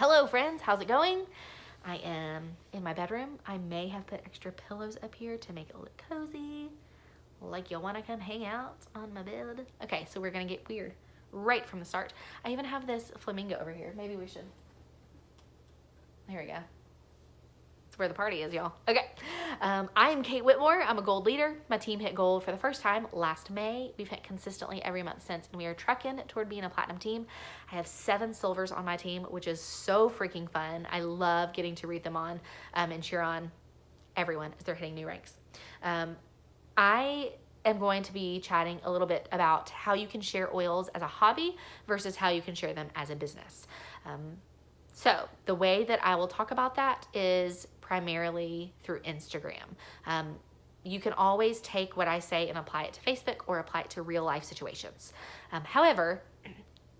Hello friends, how's it going? I am in my bedroom. I may have put extra pillows up here to make it look cozy, like you'll want to come hang out on my bed. Okay, so we're gonna get weird right from the start. I even have this flamingo over here. Maybe we should, there we go. It's where the party is, y'all. Okay, I'm Kate Whitmore. I'm a gold leader. My team hit gold for the first time last May. We've hit consistently every month since, and we are trucking toward being a platinum team. I have 7 silvers on my team, which is so freaking fun. I love getting to read them on and cheer on everyone as they're hitting new ranks. I am going to be chatting a little bit about how you can share oils as a hobby versus how you can share them as a business. So the way that I will talk about that is primarily through Instagram. You can always take what I say and apply it to Facebook or apply it to real life situations. However,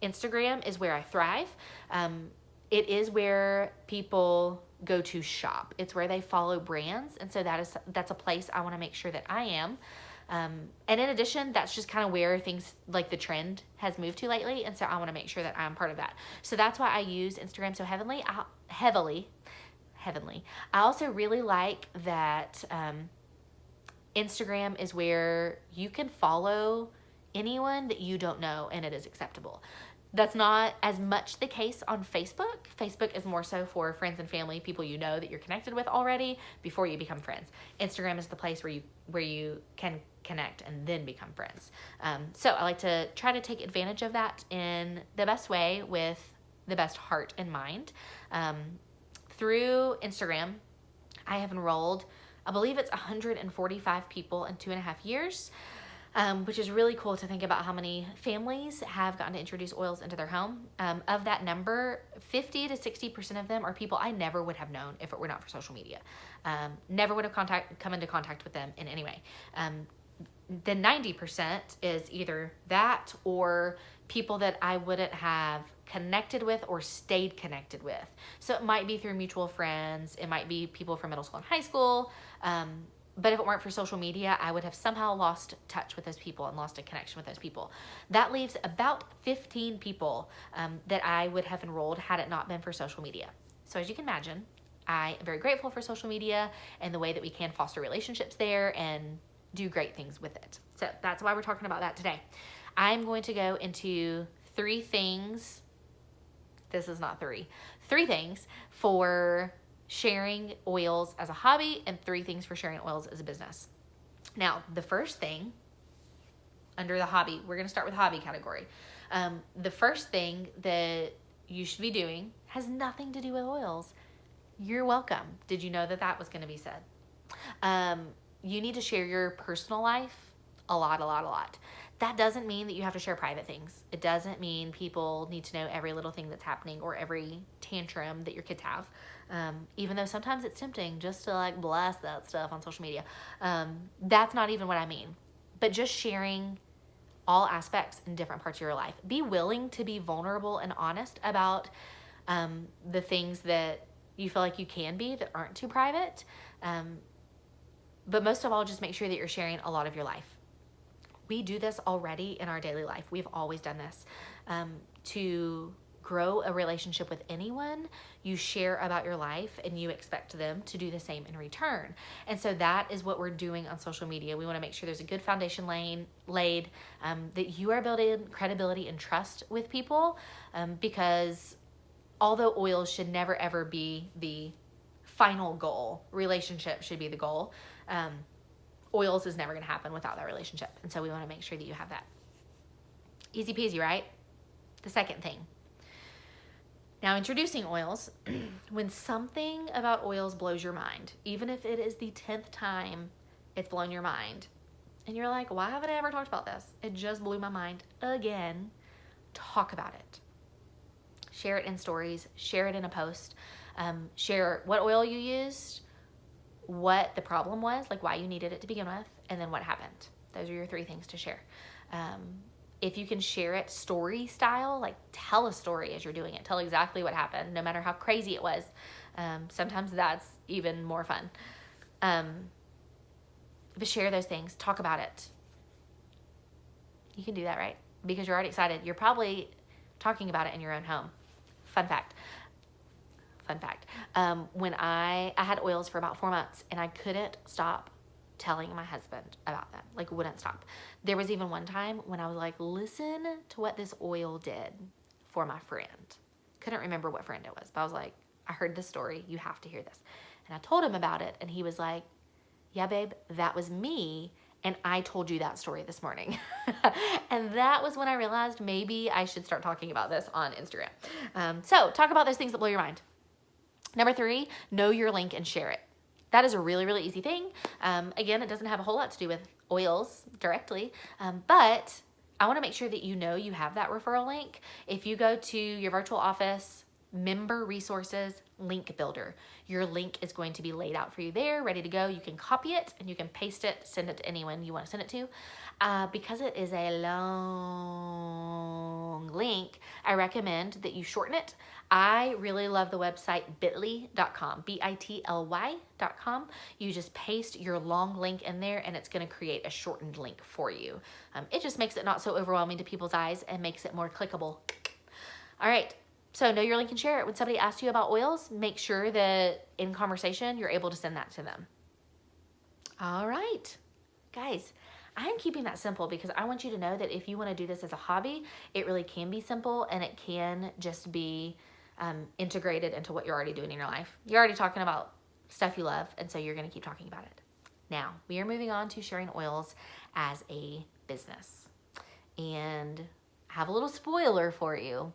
Instagram is where I thrive. It is where people go to shop. It's where they follow brands. And so that's a place I want to make sure that I am. And in addition, that's just kind of where things like the trend has moved to lately. And so I want to make sure that I'm part of that. So that's why I use Instagram so heavily. I also really like that Instagram is where you can follow anyone that you don't know and it is acceptable. That's not as much the case on Facebook. Facebook is more so for friends and family, people you know that you're connected with already before you become friends. Instagram is the place where you can connect and then become friends. So I like to try to take advantage of that in the best way with the best heart in mind. Through Instagram, I have enrolled, I believe it's 145 people in 2.5 years. Which is really cool to think about how many families have gotten to introduce oils into their home. Of that number, 50 to 60% of them are people I never would have known if it were not for social media. Never would have come into contact with them in any way. The 90% is either that or people that I wouldn't have connected with or stayed connected with. So it might be through mutual friends. It might be people from middle school and high school. But if it weren't for social media, I would have somehow lost touch with those people and lost a connection with those people. That leaves about 15 people that I would have enrolled had it not been for social media. So as you can imagine, I am very grateful for social media and the way that we can foster relationships there and do great things with it. So that's why we're talking about that today. I'm going to go into 3 things. This is not 3 things for sharing oils as a hobby and 3 things for sharing oils as a business. Now, the first thing under the hobby, we're going to start with hobby category. The first thing that you should be doing has nothing to do with oils. You're welcome. Did you know that that was going to be said? You need to share your personal life a lot. That doesn't mean that you have to share private things. It doesn't mean people need to know every little thing that's happening or every tantrum that your kids have. Even though sometimes it's tempting just to like blast that stuff on social media. That's not even what I mean. But just sharing all aspects in different parts of your life. Be willing to be vulnerable and honest about the things that you feel like you can be that aren't too private. But most of all, just make sure that you're sharing a lot of your life. We do this already in our daily life. We've always done this. To grow a relationship with anyone, you share about your life and you expect them to do the same in return. And so that is what we're doing on social media. We want to make sure there's a good foundation laid, that you are building credibility and trust with people, because although oils should never ever be the final goal, relationship should be the goal. Oils is never going to happen without that relationship. And so we want to make sure that you have that. Easy peasy, right? The second thing. Now, introducing oils, when something about oils blows your mind, even if it is the 10th time it's blown your mind, and you're like, why haven't I ever talked about this? It just blew my mind again. Talk about it. Share it in stories. Share it in a post. Share what oil you used, what the problem was, like why you needed it to begin with, and then what happened. Those are your 3 things to share. If you can share it story style, like tell a story as you're doing it. Tell exactly what happened, no matter how crazy it was. Sometimes that's even more fun. But share those things. Talk about it. You can do that, right? Because you're already excited. You're probably talking about it in your own home. Fun fact. fun fact. When I had oils for about 4 months and I couldn't stop telling my husband about them, like wouldn't stop. There was even one time when I was like, listen to what this oil did for my friend. Couldn't remember what friend it was, but I was like, I heard this story. You have to hear this. And I told him about it, and he was like, yeah, babe, that was me, and I told you that story this morning. And that was when I realized maybe I should start talking about this on Instagram. So talk about those things that blow your mind. Number 3, know your link and share it. That is a really, really easy thing. Again, it doesn't have a whole lot to do with oils directly, but I want to make sure that you know you have that referral link. If you go to your virtual office, member resources, link builder, your link is going to be laid out for you there, ready to go. You can copy it and you can paste it, send it to anyone you want to send it to. Because it is a long link, I recommend that you shorten it. I really love the website bitly.com, bitly.com. You just paste your long link in there and it's going to create a shortened link for you. It just makes it not so overwhelming to people's eyes and makes it more clickable. All right. So know your link and share it. When somebody asks you about oils, make sure that in conversation, you're able to send that to them. All right, guys, I'm keeping that simple because I want you to know that if you want to do this as a hobby, it really can be simple and it can just be integrated into what you're already doing in your life. You're already talking about stuff you love, and so you're going to keep talking about it. Now, we are moving on to sharing oils as a business. And I have a little spoiler for you.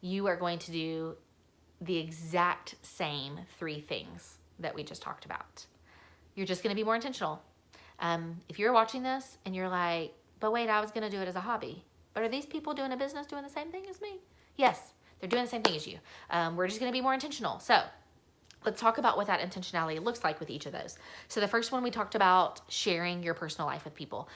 You are going to do the exact same 3 things that we just talked about. You're just going to be more intentional. If you're watching this and you're like, but wait, I was going to do it as a hobby. But are these people doing a business doing the same thing as me? Yes, they're doing the same thing as you. We're just going to be more intentional. So let's talk about what that intentionality looks like with each of those. So the first one, we talked about sharing your personal life with people.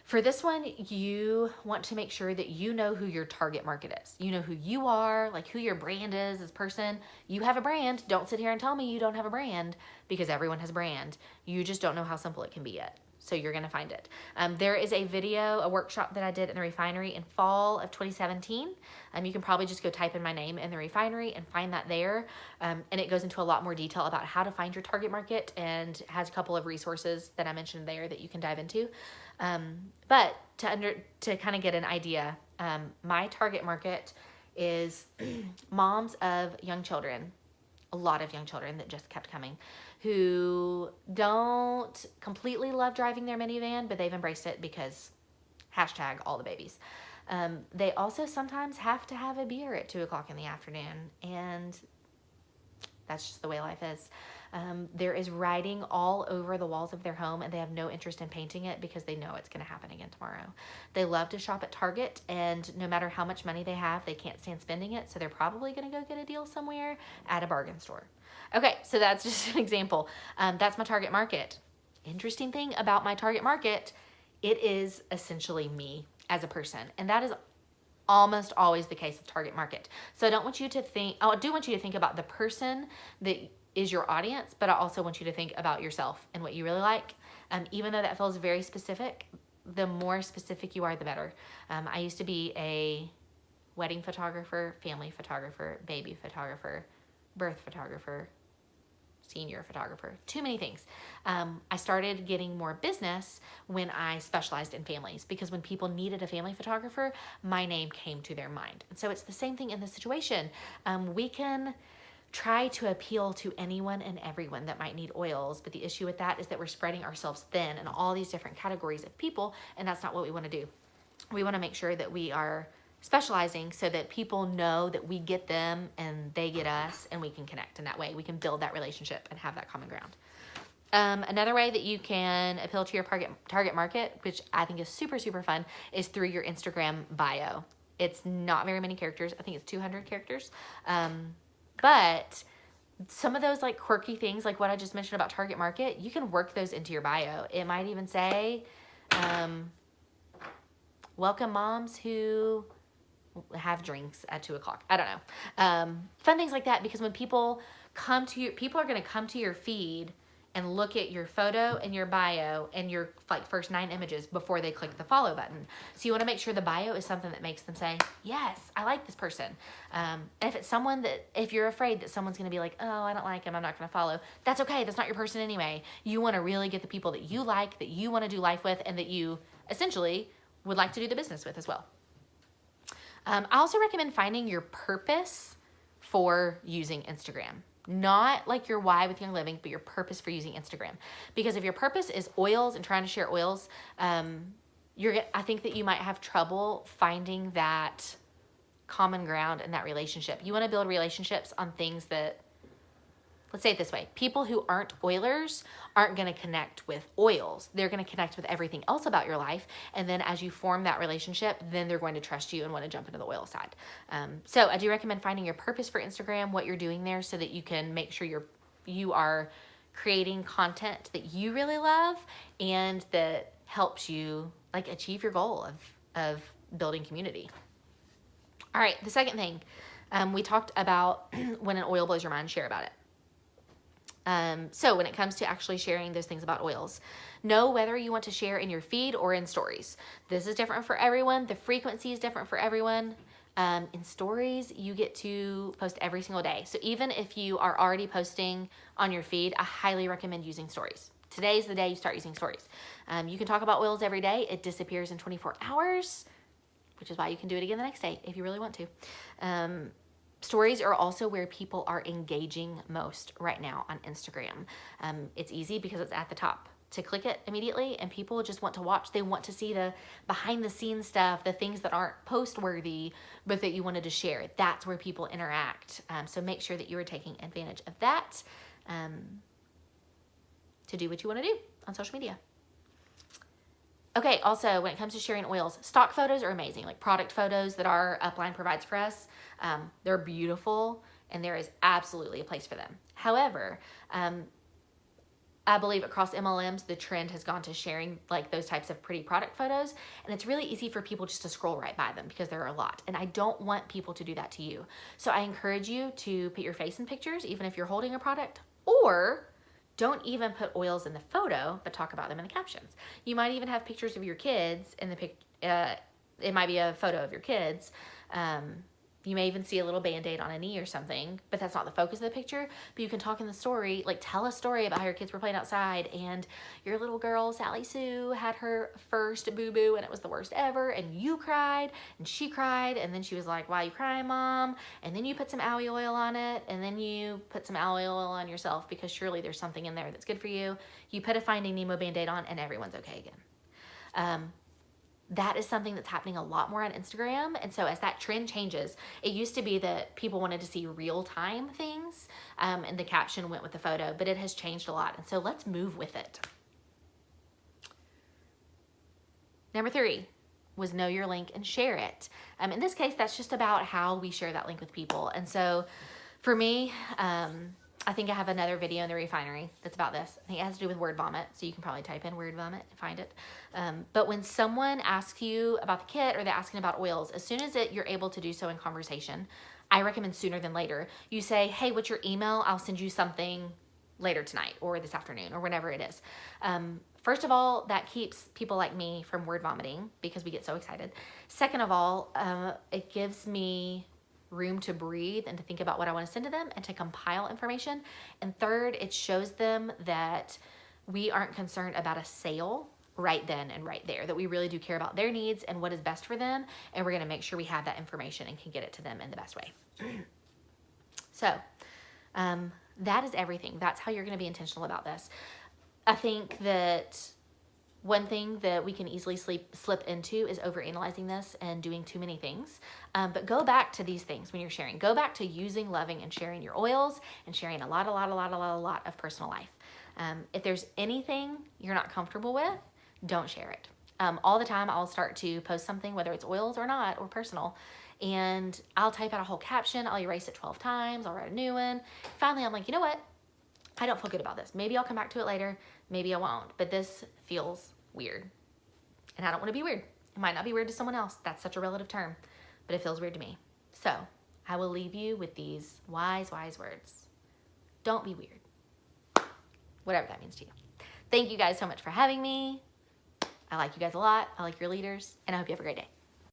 For this one, you want to make sure that you know who your target market is. You know who you are, like who your brand is as a person. You have a brand. Don't sit here and tell me you don't have a brand, because everyone has a brand. You just don't know how simple it can be yet. So you're going to find it. There is a video, a workshop that I did in the refinery in fall of 2017. You can probably just go type in my name in the refinery and find that there. And it goes into a lot more detail about how to find your target market and has a couple of resources that I mentioned there that you can dive into. But to kind of get an idea, my target market is moms of young children, a lot of young children that just kept coming, who don't completely love driving their minivan, but they've embraced it because hashtag all the babies. They also sometimes have to have a beer at 2:00 in the afternoon, and that's just the way life is. There is writing all over the walls of their home, and they have no interest in painting it because they know it's going to happen again tomorrow. They love to shop at Target, and no matter how much money they have, they can't stand spending it, so they're probably going to go get a deal somewhere at a bargain store. Okay, so that's just an example. That's my target market. Interesting thing about my target market, it is essentially me as a person, and that is almost always the case with target market. So I do want you to think about the person that is your audience, but I also want you to think about yourself and what you really like. Even though that feels very specific, the more specific you are, the better. I used to be a wedding photographer, family photographer, baby photographer, birth photographer, senior photographer, too many things. I started getting more business when I specialized in families, because when people needed a family photographer, my name came to their mind. And so it's the same thing in this situation. We can try to appeal to anyone and everyone that might need oils, but the issue with that is that we're spreading ourselves thin in all these different categories of people, and that's not what we want to do. We want to make sure that we are specializing so that people know that we get them and they get us, and we can connect in that way. We can build that relationship and have that common ground. Another way that you can appeal to your target market, which I think is super, super fun, is through your Instagram bio. It's not very many characters. I think it's 200 characters. But some of those like quirky things, like what I just mentioned about target market, you can work those into your bio. It might even say, welcome moms who have drinks at 2:00. I don't know. Fun things like that, because when people come to you, people are going to come to your feed and look at your photo and your bio and your like first 9 images before they click the follow button. So you want to make sure the bio is something that makes them say, yes, I like this person. And if it's someone that, if you're afraid that someone's going to be like, oh, I don't like him, I'm not going to follow, that's okay. That's not your person anyway. You want to really get the people that you like, that you want to do life with, and that you essentially would like to do the business with as well. I also recommend finding your purpose for using Instagram. Not like your why with Young Living, but your purpose for using Instagram. Because if your purpose is oils and trying to share oils, I think that you might have trouble finding that common ground in that relationship. You want to build relationships on things that, let's say it this way, people who aren't oilers aren't going to connect with oils. They're going to connect with everything else about your life. And then as you form that relationship, then they're going to trust you and want to jump into the oil side. So I do recommend finding your purpose for Instagram, what you're doing there, so that you can make sure you are creating content that you really love and that helps you like achieve your goal of building community. All right, the second thing, we talked about when an oil blows your mind, share about it. So when it comes to actually sharing those things about oils, know whether you want to share in your feed or in stories. This is different for everyone. The frequency is different for everyone. In stories, you get to post every single day. So even if you are already posting on your feed, I highly recommend using stories. Today's the day you start using stories. You can talk about oils every day. It disappears in 24 hours, which is why you can do it again the next day if you really want to. Stories are also where people are engaging most right now on Instagram. It's easy because it's at the top to click it immediately, and people just want to watch. They want to see the behind the scenes stuff, the things that aren't post worthy, but that you wanted to share. That's where people interact. So make sure that you are taking advantage of that to do what you want to do on social media. Okay, also, when it comes to sharing oils, stock photos are amazing, like product photos that our upline provides for us. They're beautiful, and there is absolutely a place for them. However, I believe across MLMs, the trend has gone to sharing like those types of pretty product photos, and it's really easy for people just to scroll right by them because there are a lot, and I don't want people to do that to you. So I encourage you to put your face in pictures, even if you're holding a product, or don't even put oils in the photo, but talk about them in the captions. You might even have pictures of your kids in the it might be a photo of your kids. You may even see a little Band-Aid on a knee or something, but that's not the focus of the picture. But you can talk in the story, like tell a story about how your kids were playing outside and your little girl, Sally Sue, had her first boo-boo and it was the worst ever, and you cried and she cried, and then she was like, why are you crying, Mom? And then you put some aloe oil on it, and then you put some aloe oil on yourself because surely there's something in there that's good for you. You put a Finding Nemo Band-Aid on and everyone's okay again. That is something that's happening a lot more on Instagram. And so as that trend changes, it used to be that people wanted to see real-time things, and the caption went with the photo, but it has changed a lot. And so let's move with it. Number 3 was know your link and share it. In this case, that's just about how we share that link with people. And so for me, I think I have another video in the refinery that's about this. I think it has to do with word vomit, so you can probably type in word vomit and find it. But when someone asks you about the kit or they're asking about oils, as soon as you're able to do so in conversation, I recommend sooner than later, you say, hey, what's your email? I'll send you something later tonight or this afternoon or whenever it is. First of all, that keeps people like me from word vomiting because we get so excited. Second of all, it gives me room to breathe and to think about what I want to send to them and to compile information. And third, it shows them that we aren't concerned about a sale right then and right there, that we really do care about their needs and what is best for them, and we're going to make sure we have that information and can get it to them in the best way. So that is everything. That's how you're going to be intentional about this. I think that one thing that we can easily slip into is overanalyzing this and doing too many things. But go back to these things when you're sharing. Go back to using, loving, and sharing your oils and sharing a lot of personal life. If there's anything you're not comfortable with, don't share it. All the time I'll start to post something, whether it's oils or not, or personal, and I'll type out a whole caption. I'll erase it 12 times. I'll write a new one. Finally, I'm like, you know what? I don't feel good about this. Maybe I'll come back to it later. Maybe I won't. But this feels weird. And I don't want to be weird. It might not be weird to someone else. That's such a relative term. But it feels weird to me. So I will leave you with these wise words. Don't be weird. whatever that means to you. Thank you guys so much for having me. I like you guys a lot. I like your leaders, and I hope you have a great day.